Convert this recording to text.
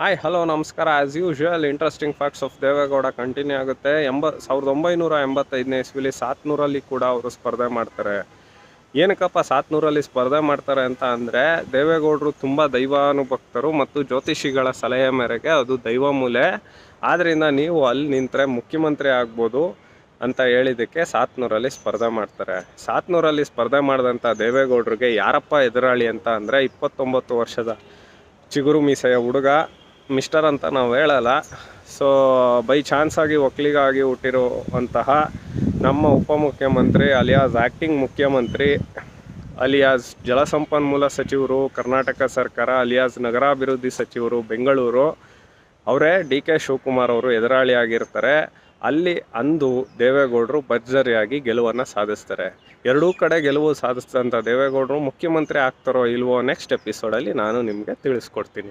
Hi hello ನಮಸ್ಕಾರ. As usual interesting facts of Deve Gowda continue ಆಗುತ್ತೆ. 1985ನೇ ಇಸ್ವಿಲಿ 700ರಲ್ಲಿ ಕೂಡ ಅವರು ಸ್ಪರ್ಧೆ ಮಾಡ್ತಾರೆ. ಏನಕ್ಕಪ್ಪ 700ರಲ್ಲಿ ಸ್ಪರ್ಧೆ ಮಾಡ್ತಾರೆ ಅಂತ ಅಂದರೆ, ದೇವೇಗೌಡರು ತುಂಬ ದೈವಾನುಭಕ್ತರು ಮತ್ತು ಜ್ಯೋತಿಷಿಗಳ ಸಲಹೆ ಮೇರೆಗೆ ಅದು ದೈವಮೂಲೆ, ಆದ್ದರಿಂದ ನೀವು ಅಲ್ಲಿ ನಿಂತರೆ ಮುಖ್ಯಮಂತ್ರಿ ಆಗ್ಬೋದು ಅಂತ ಹೇಳಿದ್ದಕ್ಕೆ 700ರಲ್ಲಿ ಸ್ಪರ್ಧೆ ಮಾಡ್ತಾರೆ. 700ರಲ್ಲಿ ಸ್ಪರ್ಧೆ ಮಾಡಿದಂಥ ದೇವೇಗೌಡರಿಗೆ ಯಾರಪ್ಪ ಎದುರಾಳಿ ಅಂತ ಅಂದರೆ, 29 ವರ್ಷದ ಚಿಗುರು ಮೀಸೆಯ ಹುಡುಗ, ಮಿಸ್ಟರ್ ಅಂತ ನಾವು ಹೇಳಲ್ಲ, ಸೊ ಬೈ ಚಾನ್ಸಾಗಿ ಒಕ್ಕಲಿಗಾಗಿ ಹುಟ್ಟಿರುವಂತಹ ನಮ್ಮ ಉಪಮುಖ್ಯಮಂತ್ರಿ ಅಲಿಯಾಸ್ ಆ್ಯಕ್ಟಿಂಗ್ ಮುಖ್ಯಮಂತ್ರಿ ಅಲಿಯಾಸ್ ಜಲಸಂಪನ್ಮೂಲ ಸಚಿವರು ಕರ್ನಾಟಕ ಸರ್ಕಾರ ಅಲಿಯಾಸ್ ನಗರಾಭಿವೃದ್ಧಿ ಸಚಿವರು ಬೆಂಗಳೂರು, ಅವರೇ ಡಿ ಕೆ ಶಿವಕುಮಾರ್ ಅವರು ಎದುರಾಳಿಯಾಗಿರ್ತಾರೆ. ಅಲ್ಲಿ ಅಂದು ದೇವೇಗೌಡರು ಭರ್ಜರಿಯಾಗಿ ಗೆಲುವನ್ನು ಸಾಧಿಸ್ತಾರೆ. ಎರಡೂ ಕಡೆ ಗೆಲುವು ಸಾಧಿಸಿದಂಥ ದೇವೇಗೌಡರು ಮುಖ್ಯಮಂತ್ರಿ ಆಗ್ತಾರೋ ಇಲ್ವೋ ನೆಕ್ಸ್ಟ್ ಎಪಿಸೋಡಲ್ಲಿ ನಾನು ನಿಮಗೆ ತಿಳಿಸ್ಕೊಡ್ತೀನಿ.